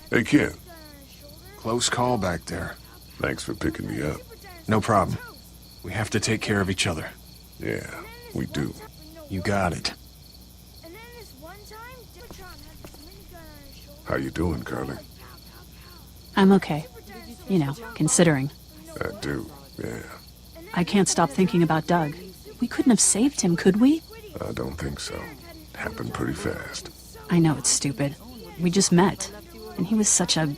Hey, kid. Close call back there. Thanks for picking me up. No problem. We have to take care of each other. Yeah, we do. You got it. How you doing, Carly? I'm okay. You know, considering. I do, yeah. I can't stop thinking about Doug. We couldn't have saved him, could we? I don't think so. Happened pretty fast. I know it's stupid. We just met. And he was such a...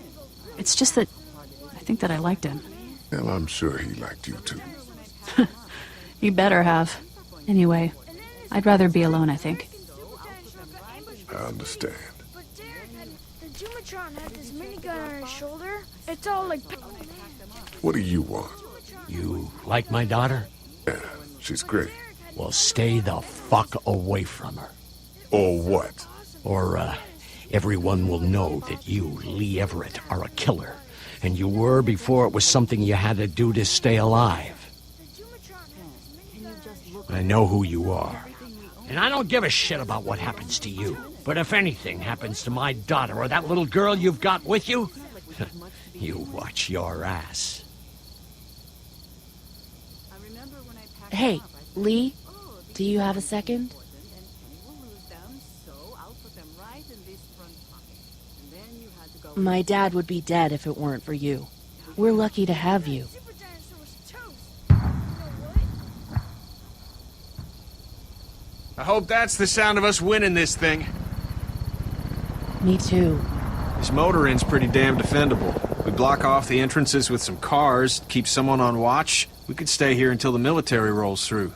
It's just that... I think that I liked him. Well, I'm sure he liked you too. He better have. Anyway, I'd rather be alone, I think. I understand. But Dad, the Dumatron had this minigun on his shoulder. It's all like... What do you want? You like my daughter? Yeah, she's great. Well, stay the fuck away from her. Or what? Or, everyone will know that you, Lee Everett, are a killer. And you were before it was something you had to do to stay alive. I know who you are. And I don't give a shit about what happens to you. But if anything happens to my daughter or that little girl you've got with you, you watch your ass. Hey, Lee, do you have a second? My dad would be dead if it weren't for you. We're lucky to have you. I hope that's the sound of us winning this thing. Me too. This motor inn's pretty damn defendable. We block off the entrances with some cars, keep someone on watch. We could stay here until the military rolls through.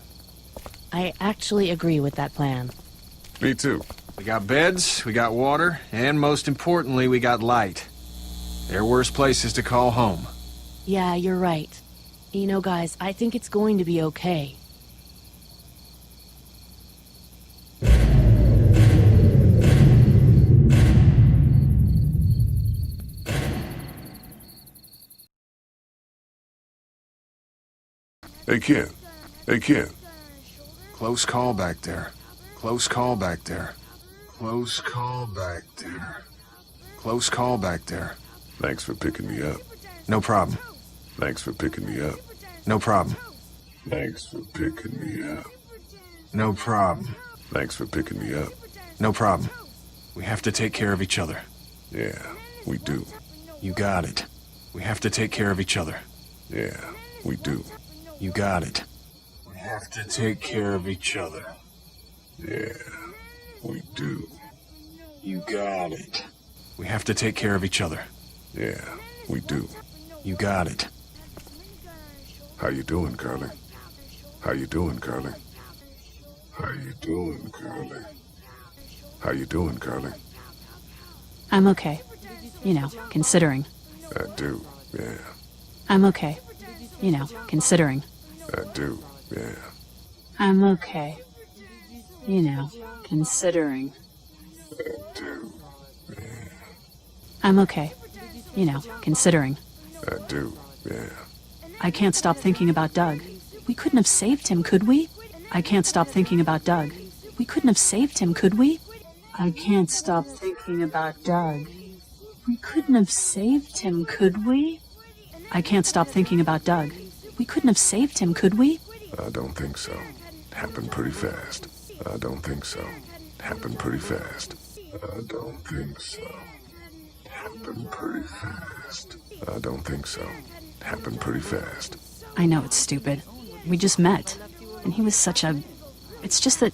I actually agree with that plan. Me too. We got beds, we got water, and most importantly, we got light. There are worse places to call home. Yeah, you're right. You know, guys, I think it's going to be okay. Hey, kid. Hey, kid. Close call back there. Close call back there. Close call back there. Close call back there. Thanks for picking me up. No problem. Thanks for picking me up. No problem. Thanks for picking me up. No problem. Thanks for picking me up. No problem. We have to take care of each other. Yeah, we do. You got it. We have to take care of each other. Yeah, we do. You got it. We have to take care of each other. Yeah, we do. You got it. We have to take care of each other. Yeah, we do. You got it. How you doing, Carly? How you doing, Carly? How you doing, Carly? How you doing, Carly? I'm okay. You know, considering. I do, yeah. I'm okay. You know, considering. I do, yeah. I'm okay. You know, considering. I do, yeah. I'm okay. You know, considering. I do, yeah. I can't stop thinking about Doug. We couldn't have saved him, could we? I can't stop thinking about Doug. We couldn't have saved him, could we? I can't stop thinking about Doug. We couldn't have saved him, could we? I can't stop thinking about Doug. We couldn't have saved him, could we? I don't think so. Happened pretty fast. I don't think so. Happened pretty fast. I don't think so. Happened pretty fast. I don't think so. Happened pretty fast. I know it's stupid. We just met. And he was such a... It's just that...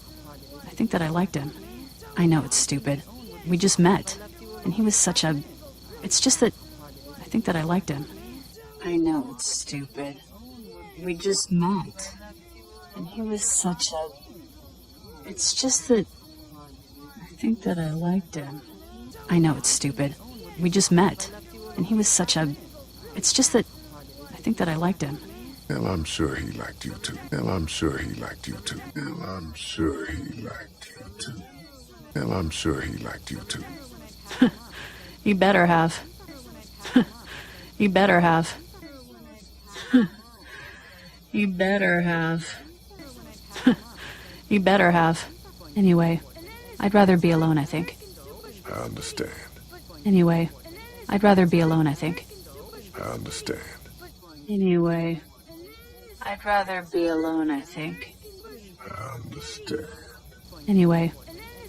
I think that I liked him. I know it's stupid. We just met. And he was such a... It's just that... I think that I liked him. I know it's stupid. We just met. And he was such a... It's just that... I think that I liked him. I know it's stupid. We just met. And he was such a... It's just that... I think that I liked him. Well, I'm sure he liked you too. Well, I'm sure he liked you too. Well, I'm sure he liked you too. Well, I'm sure he liked you too. He better have. He better have. He better have. He better have. Anyway, I'd rather be alone, I think. I understand. Anyway, I'd rather be alone, I think. I understand. Anyway, I'd rather be alone, I think. I understand. Anyway,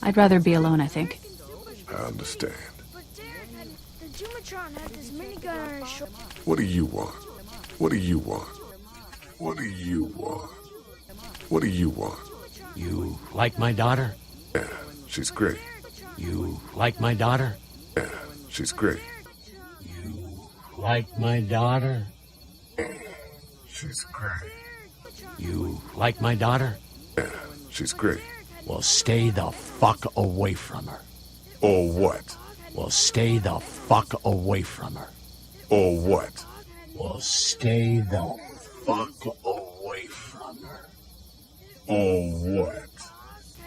I'd rather be alone, I think. I understand. But Dad, the Jumatron had this minigun on his shoulder. What do you want? What do you want? What do you want? What do you want? You like my daughter? Yeah, she's great. You like my daughter? Yeah, she's great. You like my daughter? She's great. You like my daughter? Yeah, she's great. Well, stay the fuck away from her. Or what? Well, stay the fuck away from her. Or what? Well, stay the fuck away from her. Or what?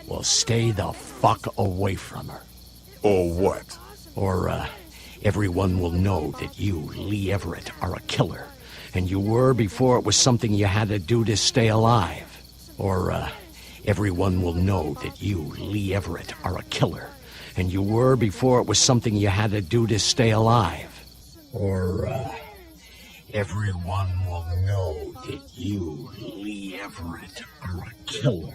Well, stay the fuck away from her. Or what? Or, everyone will know that you, Lee Everett, are a killer. And you were before it was something you had to do to stay alive. Or, everyone will know that you, Lee Everett, are a killer. And you were before it was something you had to do to stay alive. Or, everyone will know that you, Lee Everett, are a killer.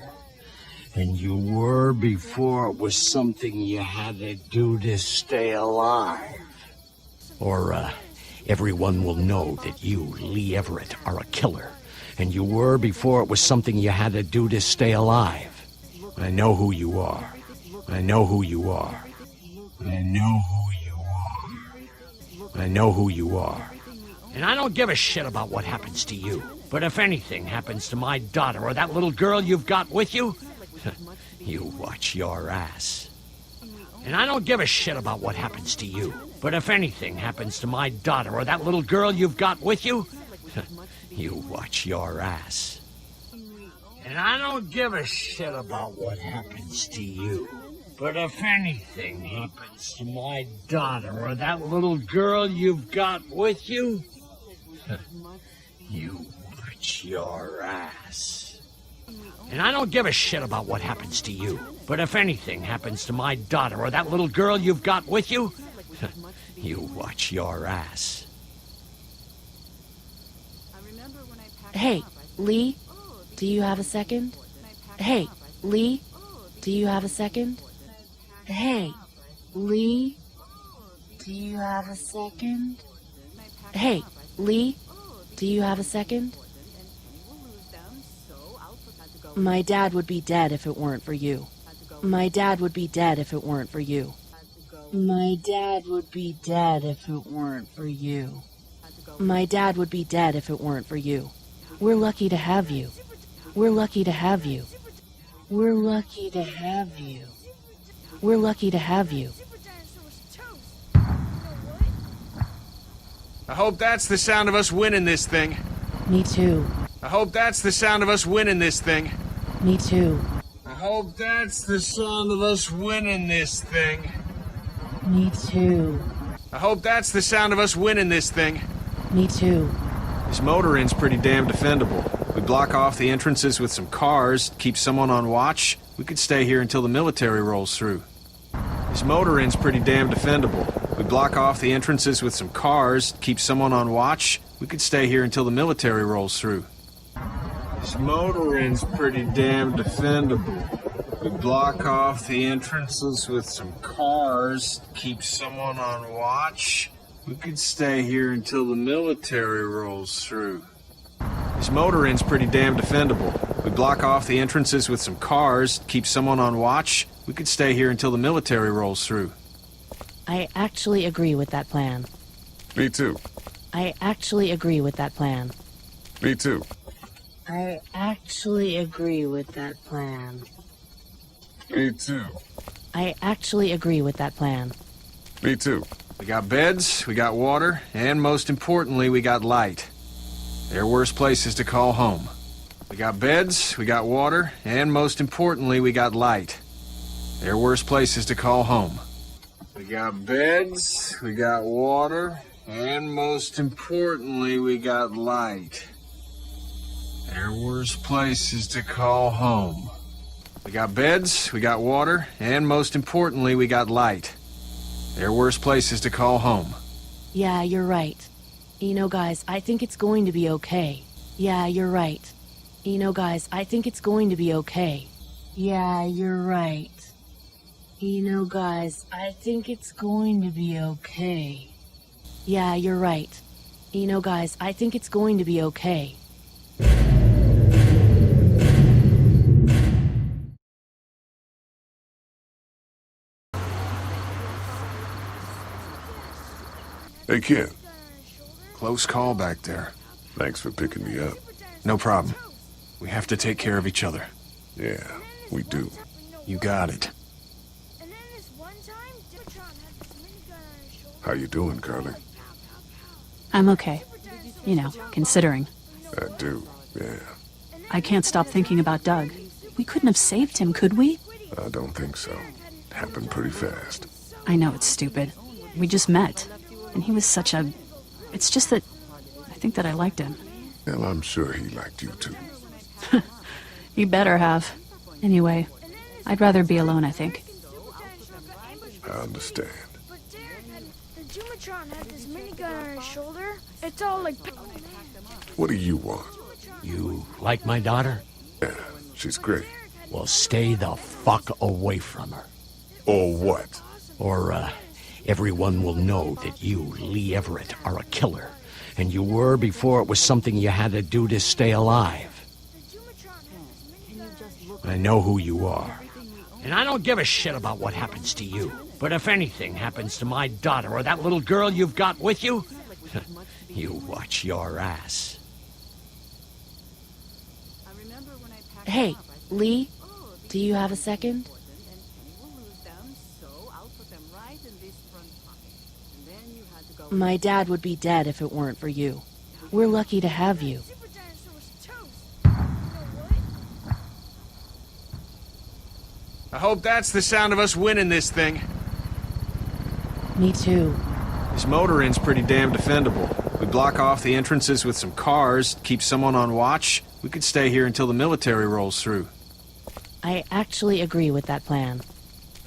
And you were before it was something you had to do to stay alive. Or, everyone will know that you, Lee Everett, are a killer. And you were before it was something you had to do to stay alive. I know who you are. I know who you are. I know who you are. I know who you are. And I don't give a shit about what happens to you. But if anything happens to my daughter or that little girl you've got with you, you watch your ass. And I don't give a shit about what happens to you. But if anything happens to my daughter or that little girl you've got with you, you watch your ass. And I don't give a shit about what happens to you. But if anything happens to my daughter or that little girl you've got with you, you watch your ass. And I don't give a shit about what happens to you. But if anything happens to my daughter or that little girl you've got with you, you watch your ass. Hey, Lee, do you have a second? Hey, Lee, do you have a second? Hey, Lee, do you have a second? Hey, Lee, do you have a second? My dad would be dead if it weren't for you. My dad would be dead if it weren't for you. My dad would be dead if it weren't for you. My dad would be dead if it weren't for you. We're lucky to have you. We're lucky to have you. We're lucky to have you. We're lucky to have you. I hope that's the sound of us winning this thing. Me too. I hope that's the sound of us winning this thing. Me too. I hope that's the sound of us winning this thing. Me too. I hope that's the sound of us winning this thing. Me too. This motor inn's pretty damn defendable. We block off the entrances with some cars, keep someone on watch. We could stay here until the military rolls through. This motor inn's pretty damn defendable. We block off the entrances with some cars, keep someone on watch. We could stay here until the military rolls through. This motor inn's pretty damn defendable. We block off the entrances with some cars, keep someone on watch. We could stay here until the military rolls through. This motor inn's pretty damn defendable. We block off the entrances with some cars, keep someone on watch. We could stay here until the military rolls through. I actually agree with that plan. Me too. I actually agree with that plan. Me too. I actually agree with that plan. Me too. I actually agree with that plan. Me too. We got beds, we got water, and most importantly, we got light. There are worse places to call home. We got beds, we got water, and most importantly, we got light. There are worse places to call home. We got beds, we got water, and most importantly, we got light. There are worse places to call home. We got beds, we got water, and most importantly, we got light. There are worse places to call home. Yeah, you're right. You know, guys, I think it's going to be okay. Yeah, you're right. You know, guys, I think it's going to be okay. Yeah, you're right. You know, guys, I think it's going to be okay. Yeah, you're right. You know, guys, I think it's going to be okay. Hey, Ken. Close call back there. Thanks for picking me up. No problem. We have to take care of each other. Yeah, we do. You got it. And then this one time, Jumatron had this minigun on his shoulder. How you doing, Carly? I'm okay. You know, considering. I do, yeah. I can't stop thinking about Doug. We couldn't have saved him, could we? I don't think so. Happened pretty fast. I know it's stupid. We just met. And he was such a... It's just that... I think that I liked him. Well, I'm sure he liked you too. You better have. Anyway, I'd rather be alone, I think. I understand. But Dad, the Jumatron had this minigun on his shoulder. It's all like... What do you want? You like my daughter? Yeah, she's great. Well, stay the fuck away from her. Or what? Or, everyone will know that you, Lee Everett, are a killer. And you were before it was something you had to do to stay alive. I know who you are. And I don't give a shit about what happens to you. But if anything happens to my daughter or that little girl you've got with you, you watch your ass. Hey, Lee, do you have a second? My dad would be dead if it weren't for you. We're lucky to have you. Super Dinosaur was toast. You know what? I hope that's the sound of us winning this thing. Me too. This motor inn's pretty damn defendable. We block off the entrances with some cars, keep someone on watch. We could stay here until the military rolls through. I actually agree with that plan.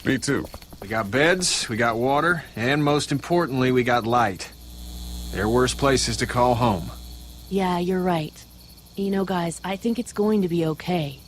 Me too. We got beds, we got water, and most importantly, we got light. There are worse places to call home. Yeah, you're right. You know, guys, I think it's going to be okay.